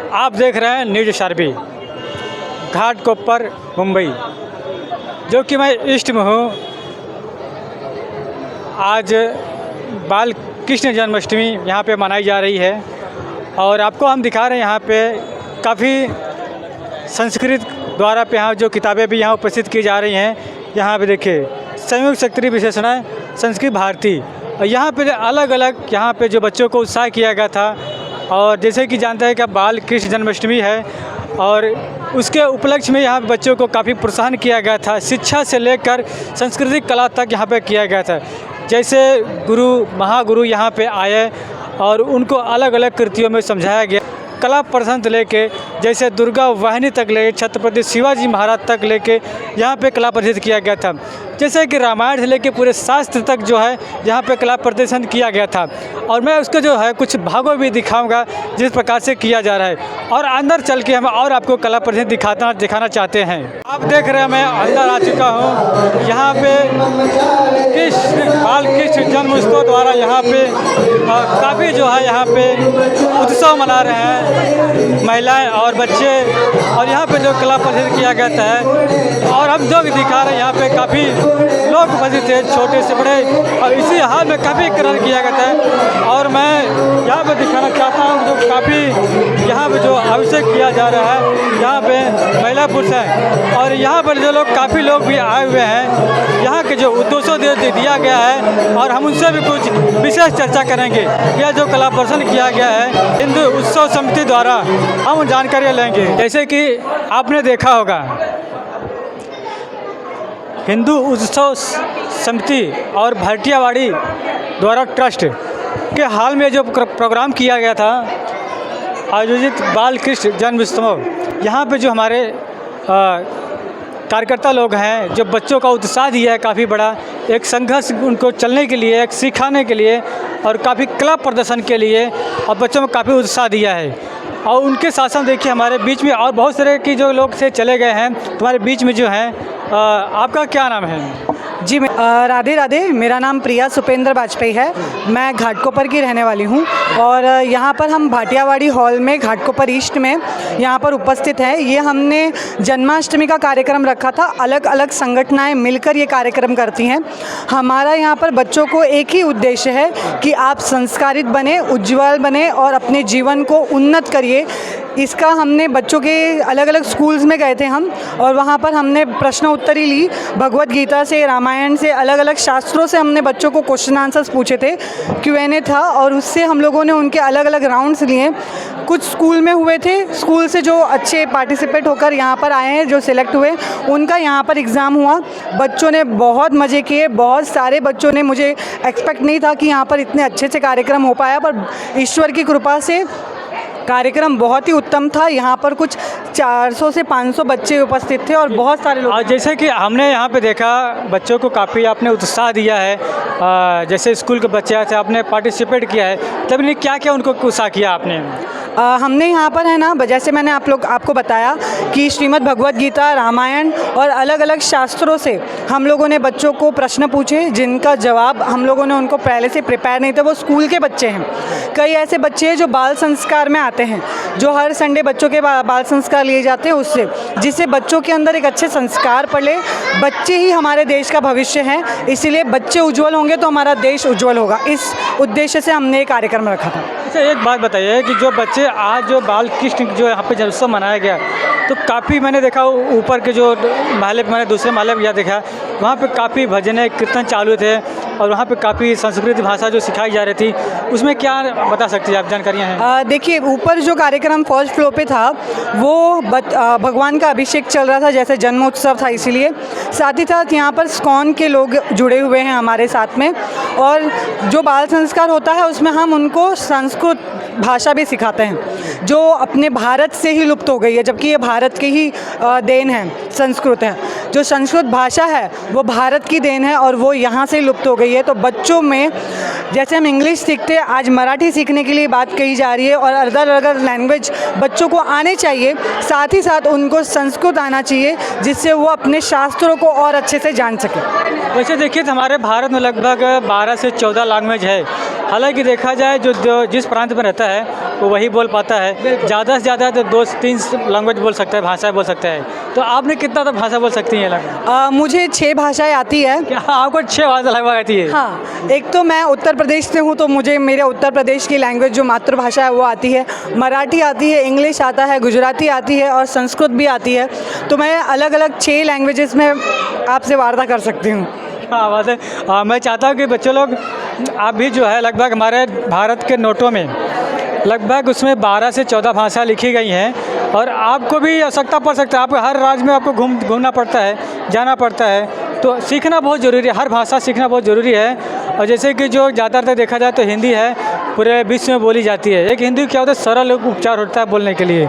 आप देख रहे हैं न्यूज शारबी घाटकोपर मुंबई, जो कि मैं ईस्ट में हूँ। आज बाल कृष्ण जन्माष्टमी यहाँ पे मनाई जा रही है और आपको हम दिखा रहे हैं यहाँ पे काफ़ी संस्कृत द्वारा पे यहाँ जो किताबें भी यहाँ उपस्थित की जा रही हैं। यहाँ पे देखिए संयुक्त शक्ति विशेषण संस्कृत भारती, और यहाँ पे अलग अलग यहाँ पे जो बच्चों को उत्साह किया गया था। और जैसे कि जानते हैं कि बाल कृष्ण जन्माष्टमी है और उसके उपलक्ष्य में यहाँ पे बच्चों को काफ़ी प्रोत्साहन किया गया था। शिक्षा से लेकर सांस्कृतिक कला तक यहाँ पे किया गया था। जैसे महागुरु यहाँ पे आए और उनको अलग अलग कृतियों में समझाया गया। कला प्रदर्शन से लेके जैसे दुर्गा वाहिनी तक ले छत्रपति शिवाजी महाराज तक लेके यहाँ पे कला प्रदर्शित किया गया था। जैसे कि रामायण से लेके पूरे शास्त्र तक जो है यहाँ पे कला प्रदर्शन किया गया था। और मैं उसको जो है कुछ भागों भी दिखाऊंगा जिस प्रकार से किया जा रहा है, और अंदर चल के हम और आपको कला प्रदर्शन दिखाना चाहते हैं। आप देख रहे हैं मैं अंदर आ चुका हूँ। यहाँ पे बाल कृष्ण जन्म उत्सव द्वारा यहाँ पे काफ़ी जो है यहाँ पे उत्सव मना रहे हैं महिलाएं और बच्चे, और यहाँ पे जो कला प्रदर्शन किया गया है और हम जो दिखा रहे हैं यहाँ पे काफ़ी लोग उपस्थित थे, छोटे से बड़े, और इसी हाल में काफ़ी कलर किया गया है। और मैं यहाँ पे दिखाना चाहता हूँ जो काफ़ी यहाँ पे जो अभिषेक किया जा रहा है, यहाँ पे महिला पुरुष हैं और यहाँ पर जो लोग काफ़ी लोग भी आए हुए हैं। यहाँ के जो उद्देश्यों दिया गया है और हम उनसे भी कुछ विशेष चर्चा करेंगे। यह जो कला प्रदर्शन किया गया है हिंदू उत्सव समिति द्वारा, हम जानकारियाँ लेंगे। जैसे कि आपने देखा होगा हिंदू उत्सव समिति और भाटियावाड़ी द्वारा ट्रस्ट के हाल में जो प्रोग्राम किया गया था आयोजित बाल कृष्ण जन्म उत्सव, यहाँ पे जो हमारे कार्यकर्ता लोग हैं जो बच्चों का उत्साह दिया है काफ़ी बड़ा, एक संघर्ष उनको चलने के लिए, एक सिखाने के लिए और काफ़ी कला प्रदर्शन के लिए, और बच्चों में काफ़ी उत्साह दिया है। और उनके साथ साथ देखिए हमारे बीच में और बहुत सारे की जो लोग से चले गए हैं तुम्हारे बीच में जो हैं। आपका क्या नाम है? जी मैं राधे राधे, मेरा नाम प्रिया सुपेंद्र वाजपेयी है। मैं घाटकोपर की रहने वाली हूँ और यहाँ पर हम भाटियावाड़ी हॉल में घाटकोपर ईस्ट में यहाँ पर उपस्थित है। ये हमने जन्माष्टमी का कार्यक्रम रखा था। अलग अलग संगठनाएं मिलकर ये कार्यक्रम करती हैं। हमारा यहाँ पर बच्चों को एक ही उद्देश्य है कि आप संस्कारित बने, उज्ज्वल बने और अपने जीवन को उन्नत करिए। इसका हमने बच्चों के अलग अलग स्कूल्स में गए थे हम, और वहाँ पर हमने प्रश्न उत्तरी ली। भगवत गीता से, रामायण से, अलग अलग शास्त्रों से हमने बच्चों को क्वेश्चन आंसर्स पूछे थे। Q&A था और उससे हम लोगों ने उनके अलग अलग राउंड्स लिए। कुछ स्कूल में हुए थे, स्कूल से जो अच्छे पार्टिसिपेट होकर यहाँ पर आए हैं, जो सिलेक्ट हुए, उनका यहाँ पर एग्ज़ाम हुआ। बच्चों ने बहुत मज़े किए, बहुत सारे बच्चों ने, मुझे एक्सपेक्ट नहीं था कि यहाँ पर इतने अच्छे से कार्यक्रम हो पाया, पर ईश्वर की कृपा से कार्यक्रम बहुत ही उत्तम था। यहाँ पर कुछ 400 से 500 बच्चे उपस्थित थे और बहुत सारे लोग। जैसे कि हमने यहाँ पे देखा बच्चों को काफ़ी आपने उत्साह दिया है। जैसे स्कूल के बच्चे थे, आपने पार्टिसिपेट किया है, तब ने क्या क्या उनको उत्साह किया आपने? हमने यहाँ पर है ना, जैसे मैंने आपको बताया कि श्रीमद् भगवत गीता, रामायण और अलग अलग शास्त्रों से हम लोगों ने बच्चों को प्रश्न पूछे जिनका जवाब हम लोगों ने उनको पहले से प्रिपेयर नहीं थे। वो स्कूल के बच्चे हैं। कई ऐसे बच्चे हैं जो बाल संस्कार में आते हैं, जो हर संडे बच्चों के बाल संस्कार लिए जाते हैं, उससे जिससे बच्चों के अंदर एक अच्छे संस्कार पड़े। बच्चे ही हमारे देश का भविष्य हैं, इसीलिए बच्चे उज्ज्वल होंगे तो हमारा देश उज्ज्वल होगा। इस उद्देश्य से हमने ये कार्यक्रम रखा था। अच्छा, एक बात बताइए कि जो बच्चे आज जो बाल कृष्ण जो यहाँ पे जन्मोत्सव मनाया गया, तो काफ़ी मैंने देखा ऊपर के जो महल पे, मैंने दूसरे महल पर यह देखा, वहाँ पे काफ़ी भजन कीर्तन चालू थे और वहाँ पे काफ़ी संस्कृत भाषा जो सिखाई जा रही थी, उसमें क्या बता सकती हैं आप, जानकारियाँ हैं? देखिए, ऊपर जो कार्यक्रम फर्स्ट फ्लोर पे था वो भगवान का अभिषेक चल रहा था, जैसे जन्मोत्सव था, इसीलिए साथ ही साथ यहाँ पर स्कॉन के लोग जुड़े हुए हैं हमारे साथ में। और जो बाल संस्कार होता है उसमें हम उनको संस्कृत भाषा भी सिखाते हैं, जो अपने भारत से ही लुप्त हो गई है, जबकि ये भारत की ही देन है, संस्कृत है। जो संस्कृत भाषा है वो भारत की देन है और वो यहाँ से लुप्त हो गई है। तो बच्चों में जैसे हम इंग्लिश सीखते हैं, आज मराठी सीखने के लिए बात कही जा रही है, और अदर अदर लैंग्वेज बच्चों को आने चाहिए। साथ ही साथ उनको संस्कृत आना चाहिए, जिससे वो अपने शास्त्रों को और अच्छे से जान सके। वैसे देखिए तो हमारे भारत में लगभग 12 से 14 लैंग्वेज है, हालांकि देखा जाए जो जिस प्रांत में रहता है वो वही बोल पाता है, ज़्यादा से ज़्यादा तो 2-3 लैंग्वेज बोल सकता है, भाषा बोल सकता है। तो आपने कितना तो भाषा बोल सकती हैं लगभग? मुझे 6 भाषाएं आती है। क्या आपको 6 भाषा लगभग आती है? हाँ, एक तो मैं उत्तर प्रदेश से हूँ, तो मुझे मेरे उत्तर प्रदेश की लैंग्वेज जो मातृभाषा है वो आती है। मराठी आती है, इंग्लिश आता है, गुजराती आती है और संस्कृत भी आती है। तो मैं अलग अलग 6 लैंग्वेजेस में आपसे वार्ता कर सकती हूँ। हाँ बात है। मैं चाहता हूँ कि बच्चे लोग आप भी जो है लगभग हमारे भारत के नोटों में लगभग उसमें 12 से 14 भाषा लिखी गई हैं और आपको भी आवश्यकता पड़ सकता है, आपको हर राज्य में आपको घूमना पड़ता है, जाना पड़ता है, तो सीखना बहुत ज़रूरी है, हर भाषा सीखना बहुत ज़रूरी है। और जैसे कि जो ज़्यादातर देखा जाए तो हिंदी है, पूरे विश्व में बोली जाती है। एक हिंदी क्या होता है, सरल उपचार होता है बोलने के लिए।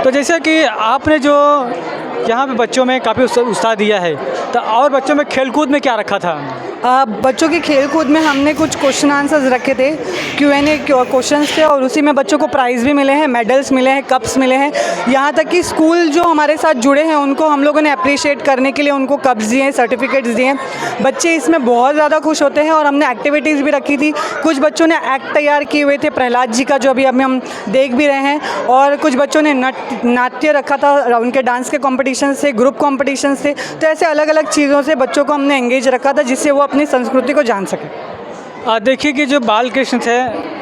तो जैसे कि आपने जो यहाँ पे बच्चों में काफ़ी उत्साह दिया है, तो और बच्चों में खेलकूद में क्या रखा था? बच्चों के खेलकूद में हमने कुछ क्वेश्चन आंसर्स रखे थे, Q&A क्वेश्चंस थे, और उसी में बच्चों को प्राइज़ भी मिले हैं, मेडल्स मिले हैं, कप्स मिले हैं। यहाँ तक कि स्कूल जो हमारे साथ जुड़े हैं उनको हम लोगों ने अप्रिशिएट करने के लिए उनको कप्स दिए, सर्टिफिकेट्स दिए। बच्चे इसमें बहुत ज़्यादा खुश होते हैं। और हमने एक्टिविटीज़ भी रखी थी, कुछ बच्चों ने एक्ट तैयार किए हुए थे प्रहलाद जी का, जो अभी हम देख भी रहे हैं, और कुछ बच्चों ने नाट्य रखा था, उनके डांस के कॉम्पिटिशन से, ग्रुप कॉम्पिटिशन से। तो ऐसे अलग अलग चीज़ों से बच्चों को हमने एंगेज रखा था, जिससे वो अपनी संस्कृति को जान सके। देखिए कि जो बाल कृष्ण थे,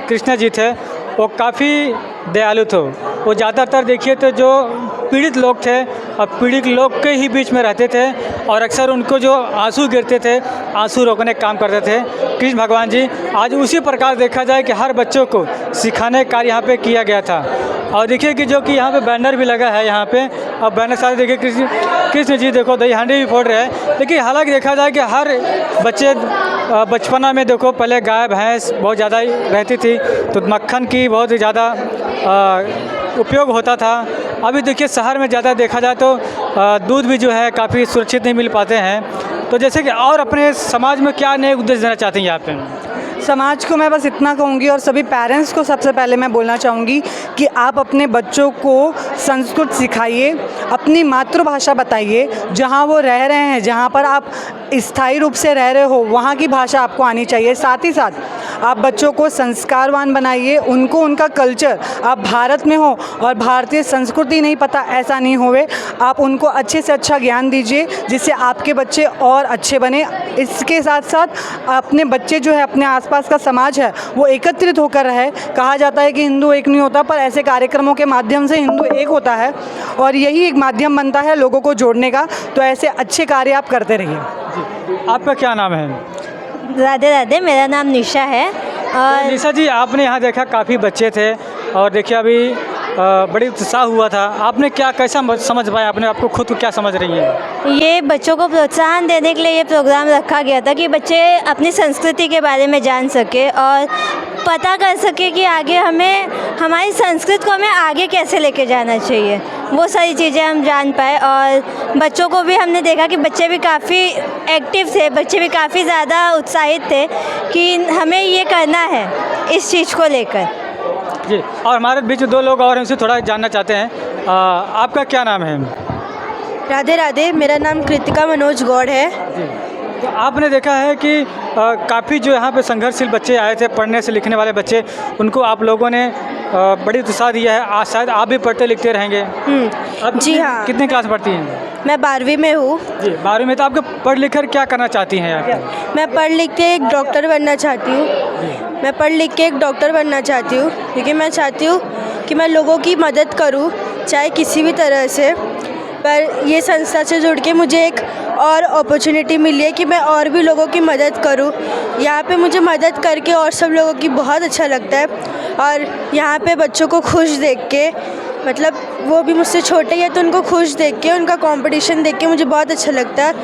कृष्ण जी थे, वो काफ़ी दयालु थे। वो ज़्यादातर देखिए तो जो पीड़ित लोग थे और पीड़ित लोग के ही बीच में रहते थे, और अक्सर उनको जो आंसू गिरते थे, आंसू रोकने का काम करते थे कृष्ण भगवान जी। आज उसी प्रकार देखा जाए कि हर बच्चों को सिखाने का कार्य यहाँ पे किया गया था। और देखिए कि जो कि यहाँ पे बैनर भी लगा है यहाँ पे, और बैनर सारे देखिए कृष्ण जी देखो दही हांडी भी फोड़ रहे हैं। लेकिन हालांकि देखा जाए कि हर बच्चे बचपना में देखो पहले गाय भैंस बहुत ज़्यादा रहती थी, तो मक्खन की बहुत ज़्यादा उपयोग होता था। अभी देखिए शहर में ज़्यादा देखा जाए तो दूध भी जो है काफ़ी सुरक्षित नहीं मिल पाते हैं। तो जैसे कि और अपने समाज में क्या नए उद्देश्य देना चाहते हैं यहाँ पे? समाज को मैं बस इतना कहूँगी, और सभी पेरेंट्स को सबसे पहले मैं बोलना चाहूँगी कि आप अपने बच्चों को संस्कृत सिखाइए, अपनी मातृभाषा बताइए। जहाँ वो रह रहे हैं, जहाँ पर आप स्थायी रूप से रह रहे हो, वहाँ की भाषा आपको आनी चाहिए। साथ ही साथ आप बच्चों को संस्कारवान बनाइए, उनको उनका कल्चर, आप भारत में हो और भारतीय संस्कृति नहीं पता, ऐसा नहीं होवे। आप उनको अच्छे से अच्छा ज्ञान दीजिए, जिससे आपके बच्चे और अच्छे बने। इसके साथ साथ अपने बच्चे जो है, अपने आसपास का समाज है, वो एकत्रित होकर रहे। कहा जाता है कि हिंदू एक नहीं होता, पर ऐसे कार्यक्रमों के माध्यम से हिंदू एक होता है, और यही एक माध्यम बनता है लोगों को जोड़ने का। तो ऐसे अच्छे कार्य आप करते रहिए। आपका क्या नाम है? राधे राधे, मेरा नाम निशा है। और निशा जी, आपने यहाँ देखा काफ़ी बच्चे थे, और देखिए अभी बड़ी उत्साह हुआ था। आपने क्या कैसा समझ पाया, अपने आपको खुद को क्या समझ रही है? ये बच्चों को प्रोत्साहन देने के लिए ये प्रोग्राम रखा गया था कि बच्चे अपनी संस्कृति के बारे में जान सके और पता कर सके कि आगे हमें हमारी संस्कृति को हमें आगे कैसे लेके जाना चाहिए। वो सारी चीज़ें हम जान पाए, और बच्चों को भी हमने देखा कि बच्चे भी काफ़ी एक्टिव थे, बच्चे भी काफ़ी ज़्यादा उत्साहित थे कि हमें ये करना है इस चीज़ को लेकर। जी, और हमारे बीच 2 लोग और हैं, उनसे थोड़ा जानना चाहते हैं। आपका क्या नाम है? राधे राधे, मेरा नाम कृतिका मनोज गौड़ है। जी, तो आपने देखा है कि काफ़ी जो यहाँ पे संघर्षशील बच्चे आए थे, पढ़ने से लिखने वाले बच्चे, उनको आप लोगों ने बड़ी उत्साह दिया है। आज शायद आप भी पढ़ते लिखते रहेंगे। आप जी हाँ। कितने क्लास पढ़ती हैं? मैं 12वीं में हूँ। जी, 12वीं में। तो आपको पढ़ लिख कर क्या करना चाहती हैं आप? मैं पढ़ लिख के एक डॉक्टर बनना चाहती हूँ। मैं पढ़ लिख के एक डॉक्टर बनना चाहती हूँ, क्योंकि मैं चाहती हूँ कि मैं लोगों की मदद करूँ, चाहे किसी भी तरह से। पर ये संस्था से जुड़ के मुझे एक और अपॉर्चुनिटी मिली है कि मैं और भी लोगों की मदद करूं। यहाँ पे मुझे मदद करके और सब लोगों की बहुत अच्छा लगता है, और यहाँ पे बच्चों को खुश देख के, मतलब वो भी मुझसे छोटे हैं तो उनको खुश देख के, उनका कंपटीशन देख के मुझे बहुत अच्छा लगता है।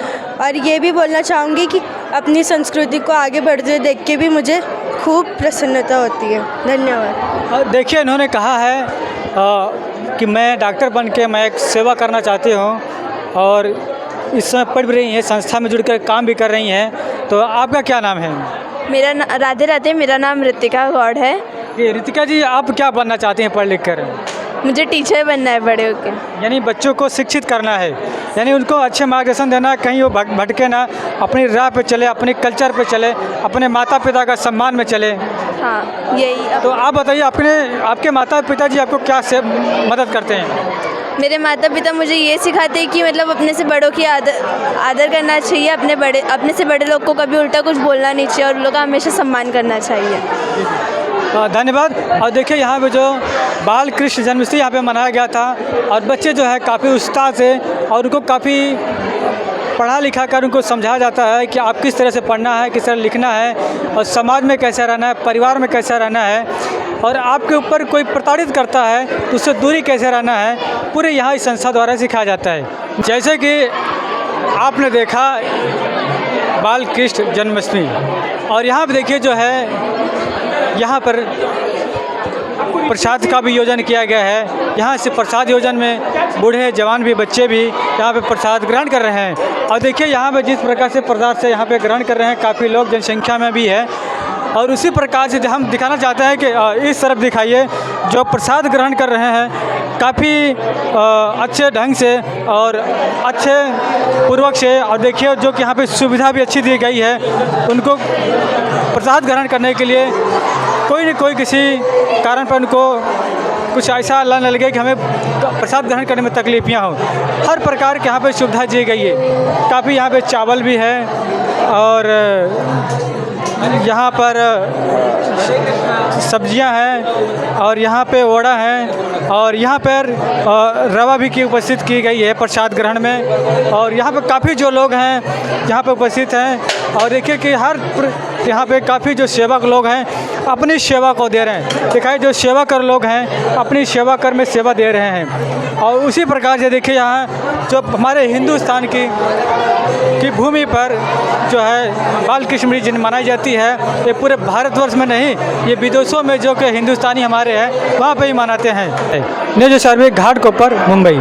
और ये भी बोलना चाहूँगी कि अपनी संस्कृति को आगे बढ़ते हुए देख के भी मुझे खूब प्रसन्नता होती है। धन्यवाद। देखिए, इन्होंने कहा है कि मैं डॉक्टर बन के मैं एक सेवा करना चाहती हूँ, और इस समय पढ़ भी रही हैं, संस्था में जुड़कर काम भी कर रही हैं। तो आपका क्या नाम है? राधे राधे, मेरा नाम ऋतिका गौड़ है। ये ऋतिका जी, आप क्या बनना चाहती हैं पढ़ लिख कर? मुझे टीचर बनना है बड़े होके। यानी बच्चों को शिक्षित करना है, यानी उनको अच्छे मार्गदर्शन देना, कहीं वो भटके ना, अपनी राह पे चले, अपने कल्चर पे चले, अपने माता पिता का सम्मान में चले। हाँ यही। तो आप बताइए, आपके माता पिताजी आपको क्या से मदद करते हैं? मेरे माता पिता मुझे ये सिखाते हैं कि मतलब अपने से बड़ों की आदर करना चाहिए, अपने से बड़े लोग को कभी उल्टा कुछ बोलना नहीं चाहिए और उन लोग का हमेशा सम्मान करना चाहिए। धन्यवाद। और देखिए यहाँ पे जो बाल कृष्ण जन्माष्टमी यहाँ पे मनाया गया था और बच्चे जो है काफ़ी उत्साह से और उनको काफ़ी पढ़ा लिखा कर उनको समझाया जाता है कि आप किस तरह से पढ़ना है, किस तरह लिखना है और समाज में कैसे रहना है, परिवार में कैसे रहना है, और आपके ऊपर कोई प्रताड़ित करता है तो उससे दूरी कैसे रहना है, पूरे यहाँ इस संस्था द्वारा सिखाया जाता है। जैसे कि आपने देखा बाल कृष्ण जन्माष्टमी, और यहाँ पर देखिए जो है यहाँ पर प्रसाद का भी योजन किया गया है। यहाँ से प्रसाद योजन में बूढ़े जवान भी, बच्चे भी यहाँ पे प्रसाद ग्रहण कर रहे हैं। और देखिए यहाँ पे जिस प्रकार से प्रसाद से यहाँ पे ग्रहण कर रहे हैं, काफ़ी लोग जनसंख्या में भी है। और उसी प्रकार से हम दिखाना चाहते हैं कि इस तरफ दिखाइए, जो प्रसाद ग्रहण कर रहे हैं काफ़ी अच्छे ढंग से और अच्छे पूर्वक से। और देखिए जो कि यहाँ पे सुविधा भी अच्छी दी गई है, उनको प्रसाद ग्रहण करने के लिए कोई न कोई किसी कारण पर उनको कुछ ऐसा न लगे कि हमें प्रसाद ग्रहण करने में तकलीफियाँ हों। हर प्रकार के यहाँ पे सुविधा दी गई है। काफ़ी यहाँ पे चावल भी है और यहाँ पर सब्जियां हैं और यहाँ पे वड़ा है और यहाँ पर रवा भी की उपस्थित की गई है प्रसाद ग्रहण में। और यहाँ पे काफ़ी जो लोग हैं यहाँ पे उपस्थित हैं और देखिए कि यहाँ पे काफ़ी जो सेवक लोग हैं अपनी सेवा को दे रहे हैं। दिखाई जो सेवा कर लोग हैं अपनी सेवा कर में सेवा दे रहे हैं। और उसी प्रकार से देखिए यहाँ जो हमारे हिंदुस्तान की भूमि पर जो है बाल कृष्ण जन्म मनाई जाती है, ये पूरे भारतवर्ष में नहीं, ये विदेशों में जो कि हिंदुस्तानी हमारे हैं वहाँ पे ही मनाते हैं। न्यूज़ सर्वे घाटकोपर मुंबई।